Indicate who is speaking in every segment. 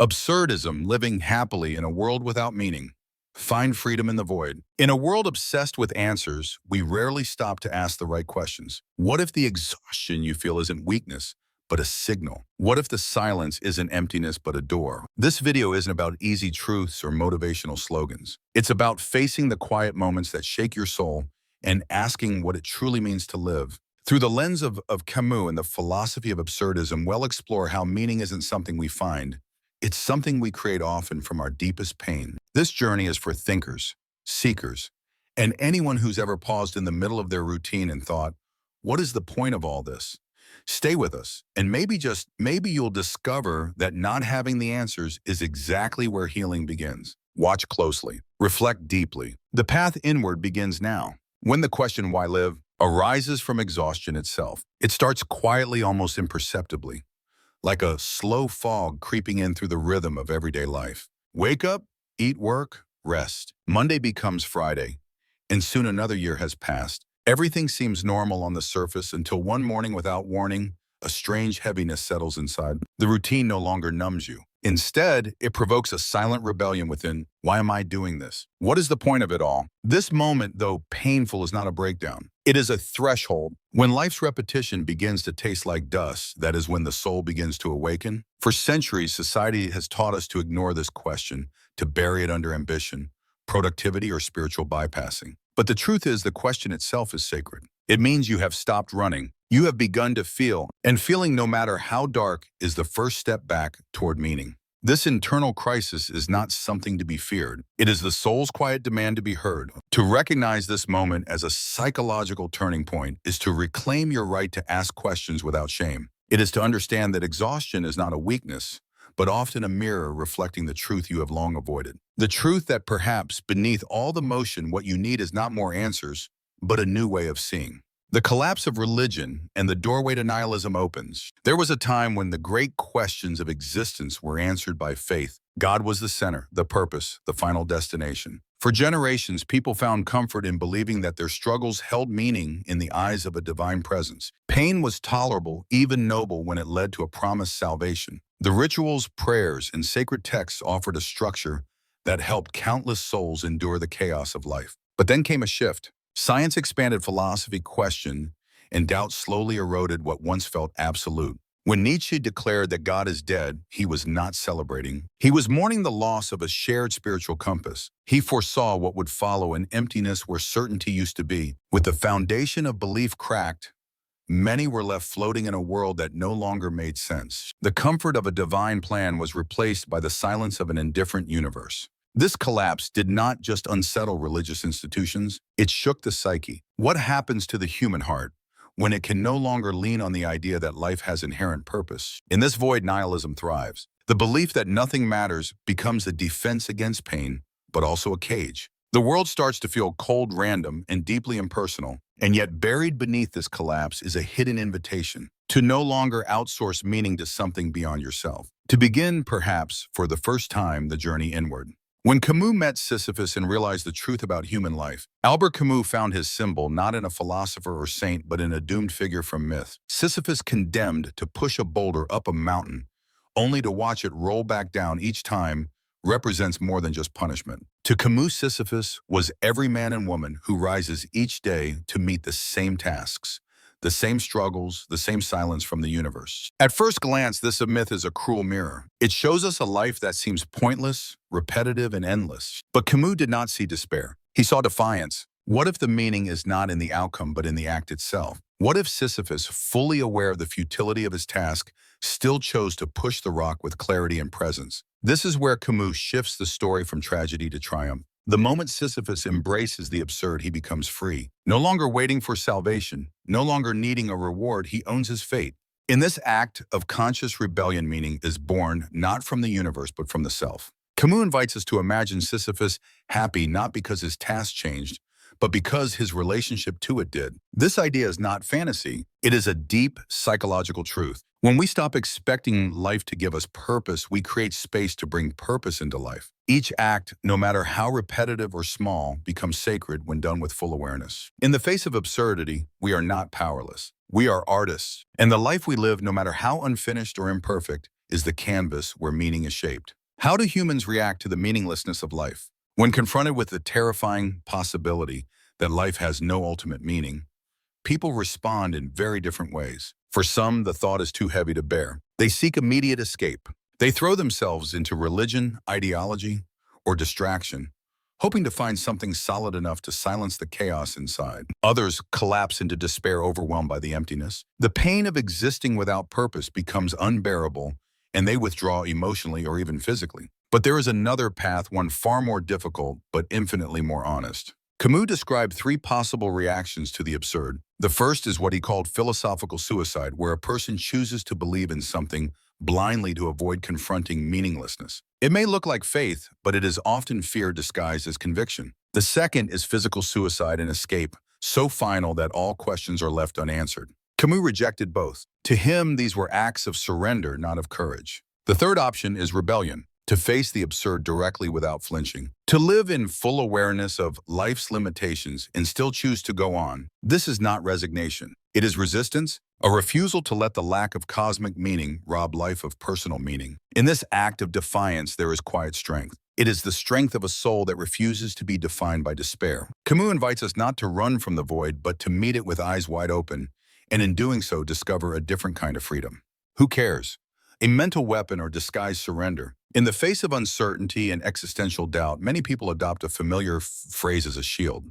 Speaker 1: Absurdism, living happily in a world without meaning. Find freedom in the void. In a world obsessed with answers, we rarely stop to ask the right questions. What if the exhaustion you feel isn't weakness, but a signal? What if the silence isn't emptiness, but a door? This video isn't about easy truths or motivational slogans. It's about facing the quiet moments that shake your soul and asking what it truly means to live. Through the lens of Camus and the philosophy of absurdism, we'll explore how meaning isn't something we find. It's something we create often from our deepest pain. This journey is for thinkers, seekers, and anyone who's ever paused in the middle of their routine and thought, what is the point of all this? Stay with us, and maybe you'll discover that not having the answers is exactly where healing begins. Watch closely. Reflect deeply. The path inward begins now. When the question, why live, arises from exhaustion itself. It starts quietly, almost imperceptibly, like a slow fog creeping in through the rhythm of everyday life. Wake up, eat, work, rest. Monday becomes Friday, and soon another year has passed. Everything seems normal on the surface until one morning, without warning, a strange heaviness settles inside. The routine no longer numbs you. Instead, it provokes a silent rebellion within. Why am I doing this? What is the point of it all? This moment, though painful, is not a breakdown. It is a threshold. When life's repetition begins to taste like dust, that is when the soul begins to awaken. For centuries, society has taught us to ignore this question, to bury it under ambition, productivity, or spiritual bypassing. But the truth is, the question itself is sacred. It means you have stopped running. You have begun to feel, and feeling, no matter how dark, is the first step back toward meaning. This internal crisis is not something to be feared. It is the soul's quiet demand to be heard. To recognize this moment as a psychological turning point is to reclaim your right to ask questions without shame. It is to understand that exhaustion is not a weakness, but often a mirror reflecting the truth you have long avoided. The truth that perhaps beneath all the motion, what you need is not more answers, but a new way of seeing. The collapse of religion and the doorway to nihilism opens. There was a time when the great questions of existence were answered by faith. God was the center, the purpose, the final destination. For generations, people found comfort in believing that their struggles held meaning in the eyes of a divine presence. Pain was tolerable, even noble, when it led to a promised salvation. The rituals, prayers, and sacred texts offered a structure that helped countless souls endure the chaos of life. But then came a shift. Science expanded, philosophy questioned, and doubt slowly eroded what once felt absolute. When Nietzsche declared that God is dead, he was not celebrating. He was mourning the loss of a shared spiritual compass. He foresaw what would follow, an emptiness where certainty used to be. With the foundation of belief cracked, many were left floating in a world that no longer made sense. The comfort of a divine plan was replaced by the silence of an indifferent universe. This collapse did not just unsettle religious institutions, it shook the psyche. What happens to the human heart when it can no longer lean on the idea that life has inherent purpose? In this void, nihilism thrives. The belief that nothing matters becomes a defense against pain, but also a cage. The world starts to feel cold, random, and deeply impersonal, and yet buried beneath this collapse is a hidden invitation to no longer outsource meaning to something beyond yourself. To begin, perhaps, for the first time, the journey inward. When Camus met Sisyphus and realized the truth about human life, Albert Camus found his symbol not in a philosopher or saint, but in a doomed figure from myth. Sisyphus, condemned to push a boulder up a mountain, only to watch it roll back down each time, represents more than just punishment. To Camus, Sisyphus was every man and woman who rises each day to meet the same tasks, the same struggles, the same silence from the universe. At first glance, this myth is a cruel mirror. It shows us a life that seems pointless, repetitive, and endless. But Camus did not see despair. He saw defiance. What if the meaning is not in the outcome, but in the act itself? What if Sisyphus, fully aware of the futility of his task, still chose to push the rock with clarity and presence? This is where Camus shifts the story from tragedy to triumph. The moment Sisyphus embraces the absurd, he becomes free. No longer waiting for salvation, no longer needing a reward, he owns his fate. In this act of conscious rebellion, meaning is born not from the universe, but from the self. Camus invites us to imagine Sisyphus happy not because his task changed, but because his relationship to it did. This idea is not fantasy. It is a deep psychological truth. When we stop expecting life to give us purpose, we create space to bring purpose into life. Each act, no matter how repetitive or small, becomes sacred when done with full awareness. In the face of absurdity, we are not powerless. We are artists. And the life we live, no matter how unfinished or imperfect, is the canvas where meaning is shaped. How do humans react to the meaninglessness of life? When confronted with the terrifying possibility that life has no ultimate meaning, people respond in very different ways. For some, the thought is too heavy to bear. They seek immediate escape. They throw themselves into religion, ideology, or distraction, hoping to find something solid enough to silence the chaos inside. Others collapse into despair, overwhelmed by the emptiness. The pain of existing without purpose becomes unbearable, and they withdraw emotionally or even physically. But there is another path, one far more difficult, but infinitely more honest. Camus described three possible reactions to the absurd. The first is what he called philosophical suicide, where a person chooses to believe in something blindly to avoid confronting meaninglessness. It may look like faith, but it is often fear disguised as conviction. The second is physical suicide and escape, so final that all questions are left unanswered. Camus rejected both. To him, these were acts of surrender, not of courage. The third option is rebellion, to face the absurd directly without flinching. To live in full awareness of life's limitations and still choose to go on. This is not resignation. It is resistance, a refusal to let the lack of cosmic meaning rob life of personal meaning. In this act of defiance, there is quiet strength. It is the strength of a soul that refuses to be defined by despair. Camus invites us not to run from the void, but to meet it with eyes wide open, and in doing so, discover a different kind of freedom. Who cares? A mental weapon or disguised surrender. In the face of uncertainty and existential doubt, many people adopt a familiar phrase as a shield.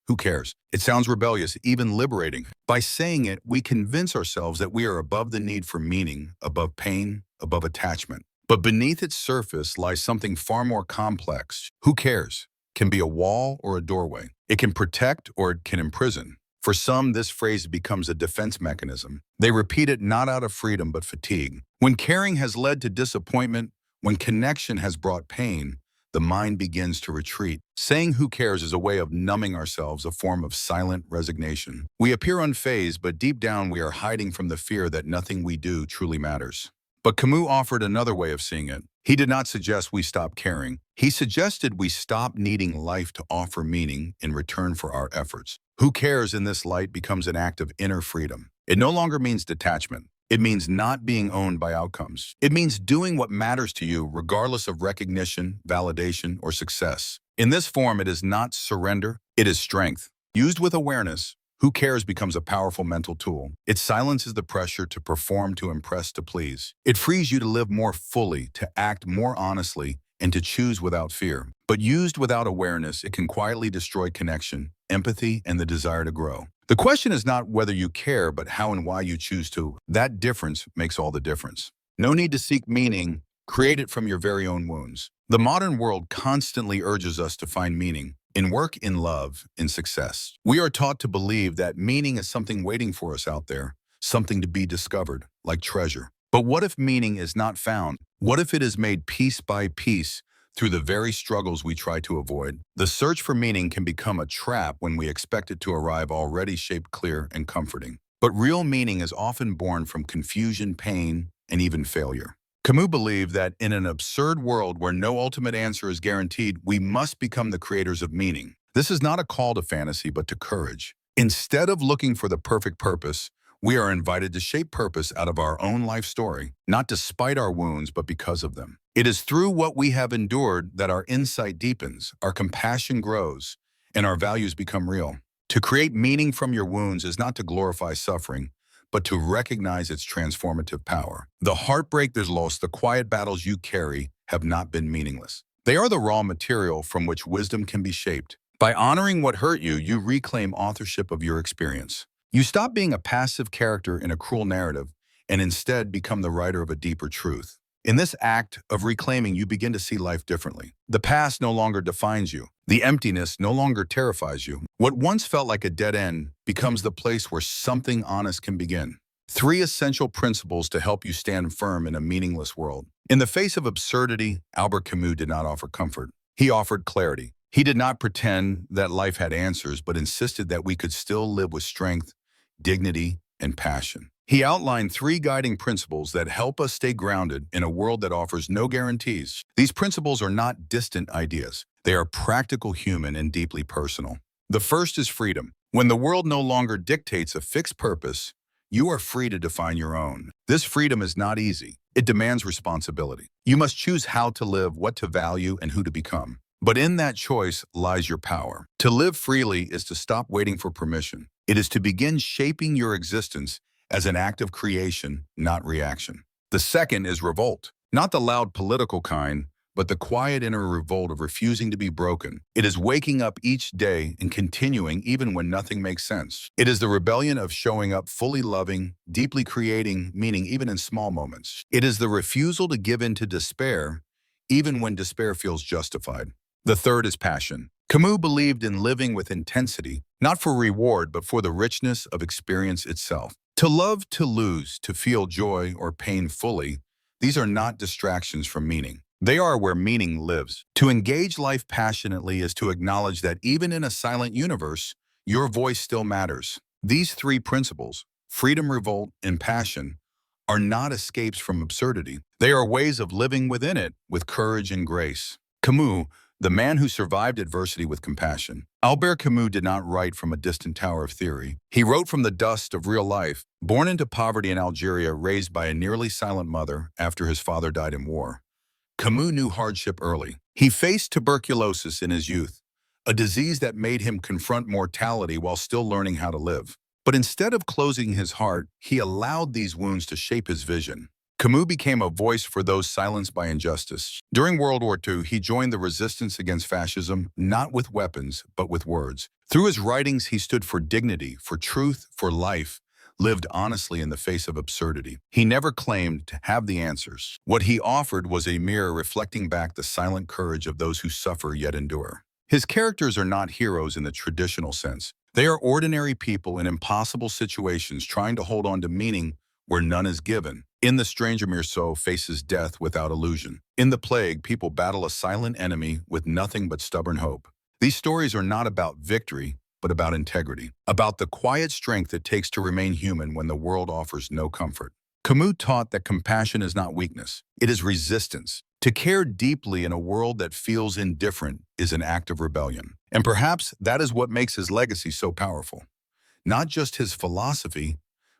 Speaker 1: Who cares? It sounds rebellious, even liberating. By saying it, we convince ourselves that we are above the need for meaning, above pain, above attachment. But beneath its surface lies something far more complex. Who cares? Can be a wall or a doorway. It can protect or it can imprison. For some, this phrase becomes a defense mechanism. They repeat it not out of freedom but fatigue. When caring has led to disappointment, when connection has brought pain, the mind begins to retreat. Saying who cares is a way of numbing ourselves, a form of silent resignation. We appear unfazed, but deep down we are hiding from the fear that nothing we do truly matters. But Camus offered another way of seeing it. He did not suggest we stop caring. He suggested we stop needing life to offer meaning in return for our efforts. Who cares in this light becomes an act of inner freedom. It no longer means detachment. It means not being owned by outcomes. It means doing what matters to you regardless of recognition, validation, or success. In this form, it is not surrender, it is strength. Used with awareness, who cares becomes a powerful mental tool. It silences the pressure to perform, to impress, to please. It frees you to live more fully, to act more honestly, and to choose without fear. But used without awareness, it can quietly destroy connection, empathy, and the desire to grow. The question is not whether you care, but how and why you choose to. That difference makes all the difference. No need to seek meaning. Create it from your very own wounds. The modern world constantly urges us to find meaning in work, in love, in success. We are taught to believe that meaning is something waiting for us out there, something to be discovered, like treasure. But what if meaning is not found? What if it is made piece by piece through the very struggles we try to avoid? The search for meaning can become a trap when we expect it to arrive already shaped, clear, and comforting. But real meaning is often born from confusion, pain, and even failure. Camus believed that in an absurd world where no ultimate answer is guaranteed, we must become the creators of meaning. This is not a call to fantasy, but to courage. Instead of looking for the perfect purpose, we are invited to shape purpose out of our own life story, not despite our wounds, but because of them. It is through what we have endured that our insight deepens, our compassion grows, and our values become real. To create meaning from your wounds is not to glorify suffering, but to recognize its transformative power. The heartbreak there's lost, the quiet battles you carry have not been meaningless. They are the raw material from which wisdom can be shaped. By honoring what hurt you, you reclaim authorship of your experience. You stop being a passive character in a cruel narrative and instead become the writer of a deeper truth. In this act of reclaiming, you begin to see life differently. The past no longer defines you. The emptiness no longer terrifies you. What once felt like a dead end becomes the place where something honest can begin. 3 essential principles to help you stand firm in a meaningless world. In the face of absurdity, Albert Camus did not offer comfort. He offered clarity. He did not pretend that life had answers, but insisted that we could still live with strength, dignity, and passion. He outlined 3 guiding principles that help us stay grounded in a world that offers no guarantees. These principles are not distant ideas. They are practical, human, and deeply personal. The first is freedom. When the world no longer dictates a fixed purpose, You are free to define your own. This freedom is not easy. It demands responsibility. You must choose how to live, what to value, and who to become. But in that choice lies your power. To live freely is to stop waiting for permission. It is to begin shaping your existence as an act of creation, not reaction. The second is revolt. Not the loud political kind, but the quiet inner revolt of refusing to be broken. It is waking up each day and continuing even when nothing makes sense. It is the rebellion of showing up fully loving, deeply creating meaning even in small moments. It is the refusal to give in to despair, even when despair feels justified. The third is passion. Camus believed in living with intensity, not for reward, but for the richness of experience itself. To love, to lose, to feel joy or pain fully, these are not distractions from meaning. They are where meaning lives. To engage life passionately is to acknowledge that even in a silent universe, your voice still matters. These three principles, freedom, revolt, and passion, are not escapes from absurdity. They are ways of living within it with courage and grace. Camus, the man who survived adversity with compassion. Albert Camus did not write from a distant tower of theory. He wrote from the dust of real life. Born into poverty in Algeria, raised by a nearly silent mother after his father died in war, Camus knew hardship early. He faced tuberculosis in his youth, a disease that made him confront mortality while still learning how to live. But instead of closing his heart, he allowed these wounds to shape his vision. Camus became a voice for those silenced by injustice. During World War II, he joined the resistance against fascism, not with weapons, but with words. Through his writings, he stood for dignity, for truth, for life, lived honestly in the face of absurdity. He never claimed to have the answers. What he offered was a mirror reflecting back the silent courage of those who suffer yet endure. His characters are not heroes in the traditional sense. They are ordinary people in impossible situations trying to hold on to meaning where none is given. In The Stranger Meursault faces death without illusion. In The Plague, people battle a silent enemy with nothing but stubborn hope. These stories are not about victory, but about integrity, about the quiet strength it takes to remain human when the world offers no comfort. Camus taught that compassion is not weakness, it is resistance. To care deeply in a world that feels indifferent is an act of rebellion. And perhaps that is what makes his legacy so powerful. Not just his philosophy,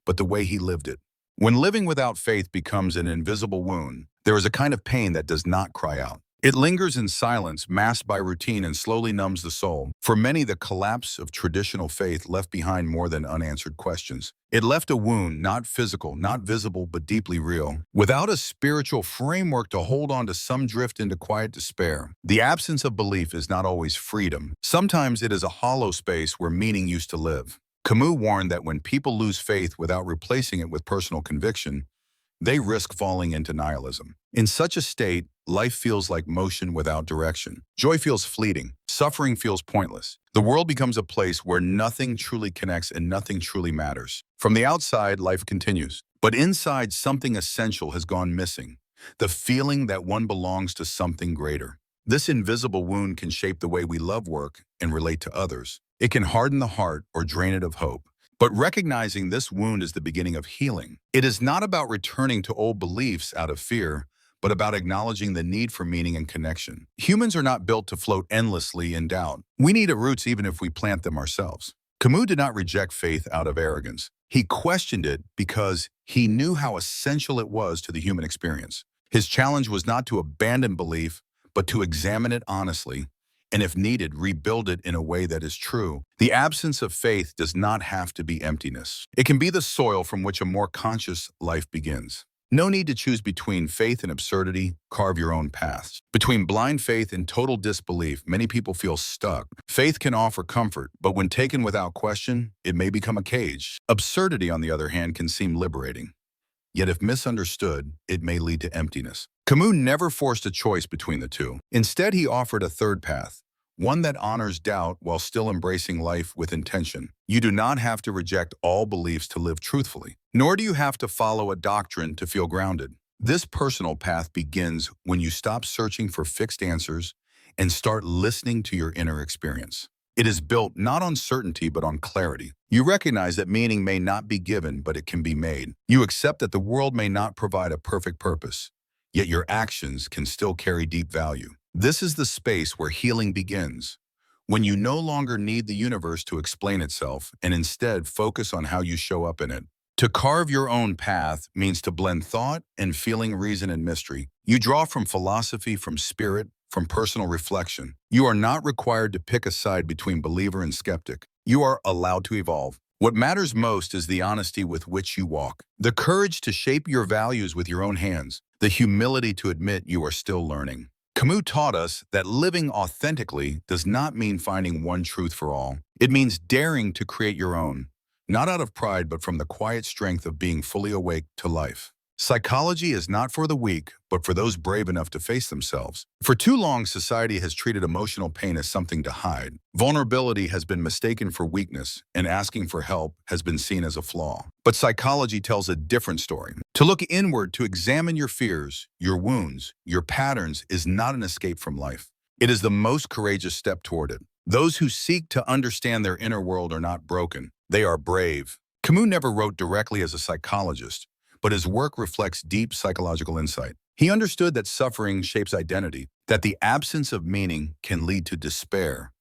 Speaker 1: but the way he lived it. When living without faith becomes an invisible wound, there is a kind of pain that does not cry out. It lingers in silence, masked by routine, and slowly numbs the soul. For many, the collapse of traditional faith left behind more than unanswered questions. It left a wound, not physical, not visible, but deeply real. Without a spiritual framework to hold on to, some drift into quiet despair. The absence of belief is not always freedom. Sometimes it is a hollow space where meaning used to live. Camus warned that when people lose faith without replacing it with personal conviction, they risk falling into nihilism. In such a state, life feels like motion without direction. Joy feels fleeting. Suffering feels pointless. The world becomes a place where nothing truly connects and nothing truly matters. From the outside, life continues. But inside, something essential has gone missing. The feeling that one belongs to something greater. This invisible wound can shape the way we love, work, and relate to others. It can harden the heart or drain it of hope. But recognizing this wound is the beginning of healing. It is not about returning to old beliefs out of fear, but about acknowledging the need for meaning and connection. Humans are not built to float endlessly in doubt. We need roots even if we plant them ourselves. Camus did not reject faith out of arrogance. He questioned it because he knew how essential it was to the human experience. His challenge was not to abandon belief, but to examine it honestly, and if needed, rebuild it in a way that is true. The absence of faith does not have to be emptiness. It can be the soil from which a more conscious life begins. No need to choose between faith and absurdity. Carve your own paths. Between blind faith and total disbelief, many people feel stuck. Faith can offer comfort, but when taken without question, it may become a cage. Absurdity, on the other hand, can seem liberating. Yet if misunderstood, it may lead to emptiness. Camus never forced a choice between the two. Instead, he offered a third path, one that honors doubt while still embracing life with intention. You do not have to reject all beliefs to live truthfully, nor do you have to follow a doctrine to feel grounded. This personal path begins when you stop searching for fixed answers and start listening to your inner experience. It is built not on certainty, but on clarity. You recognize that meaning may not be given, but it can be made. You accept that the world may not provide a perfect purpose, yet your actions can still carry deep value. This is the space where healing begins, when you no longer need the universe to explain itself and instead focus on how you show up in it. To carve your own path means to blend thought and feeling, reason and mystery. You draw from philosophy, from spirit, from personal reflection. You are not required to pick a side between believer and skeptic. You are allowed to evolve. What matters most is the honesty with which you walk, the courage to shape your values with your own hands, the humility to admit you are still learning. Camus taught us that living authentically does not mean finding one truth for all. It means daring to create your own, not out of pride, but from the quiet strength of being fully awake to life. Psychology is not for the weak, but for those brave enough to face themselves. For too long, society has treated emotional pain as something to hide. Vulnerability has been mistaken for weakness, and asking for help has been seen as a flaw. But psychology tells a different story. To look inward, to examine your fears, your wounds, your patterns is not an escape from life. It is the most courageous step toward it. Those who seek to understand their inner world are not broken. They are brave. Camus never wrote directly as a psychologist, but his work reflects deep psychological insight. He understood that suffering shapes identity, that the absence of meaning can lead to despair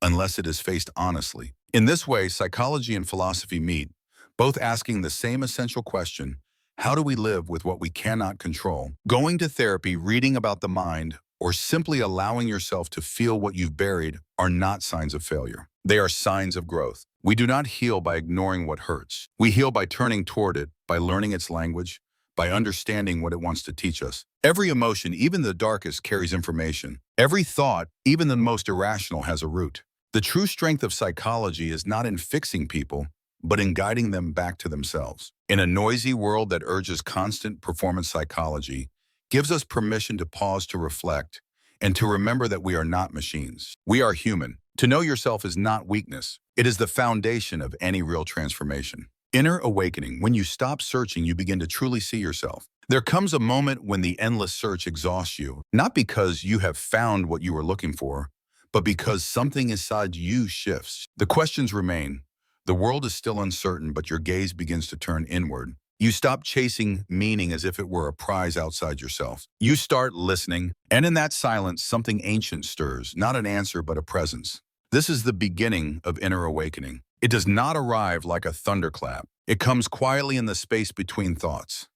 Speaker 1: unless it is faced honestly. In this way, psychology and philosophy meet, both asking the same essential question: how do we live with what we cannot control? Going to therapy, reading about the mind, or simply allowing yourself to feel what you've buried are not signs of failure. They are signs of growth. We do not heal by ignoring what hurts. We heal by turning toward it, by learning its language, by understanding what it wants to teach us. Every emotion, even the darkest, carries information. Every thought, even the most irrational, has a root. The true strength of psychology is not in fixing people, but in guiding them back to themselves. In a noisy world that urges constant performance, psychology gives us permission to pause, to reflect, and to remember that we are not machines. We are human. To know yourself is not weakness. It is the foundation of any real transformation. Inner awakening. When you stop searching, you begin to truly see yourself. There comes a moment when the endless search exhausts you, not because you have found what you were looking for, but because something inside you shifts. The questions remain. The world is still uncertain, but your gaze begins to turn inward. You stop chasing meaning as if it were a prize outside yourself. You start listening, and in that silence, something ancient stirs, not an answer, but a presence. This is the beginning of inner awakening. It does not arrive like a thunderclap. It comes quietly in the space between thoughts.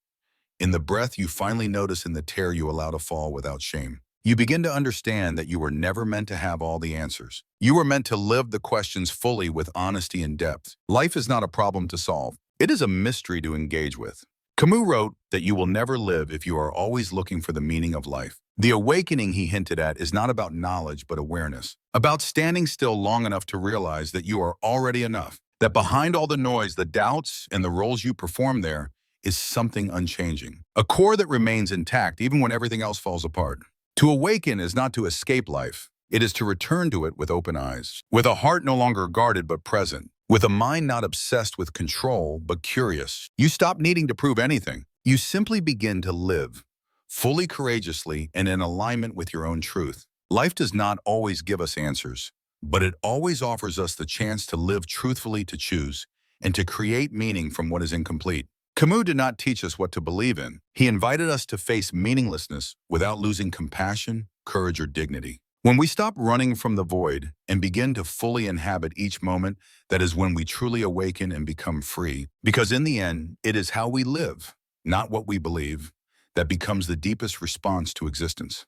Speaker 1: In the breath you finally notice, in the tear you allow to fall without shame. You begin to understand that you were never meant to have all the answers. You were meant to live the questions fully, with honesty and depth. Life is not a problem to solve. It is a mystery to engage with. Camus wrote that you will never live if you are always looking for the meaning of life. The awakening he hinted at is not about knowledge, but awareness. About standing still long enough to realize that you are already enough. That behind all the noise, the doubts, and the roles you perform there is something unchanging. A core that remains intact even when everything else falls apart. To awaken is not to escape life. It is to return to it with open eyes. With a heart no longer guarded but present. With a mind not obsessed with control but curious. You stop needing to prove anything. You simply begin to live, fully, courageously, and in alignment with your own truth. Life does not always give us answers, but it always offers us the chance to live truthfully, to choose, and to create meaning from what is incomplete. Camus did not teach us what to believe in. He invited us to face meaninglessness without losing compassion, courage, or dignity. When we stop running from the void and begin to fully inhabit each moment, that is when we truly awaken and become free. Because in the end, it is how we live, not what we believe, that becomes the deepest response to existence.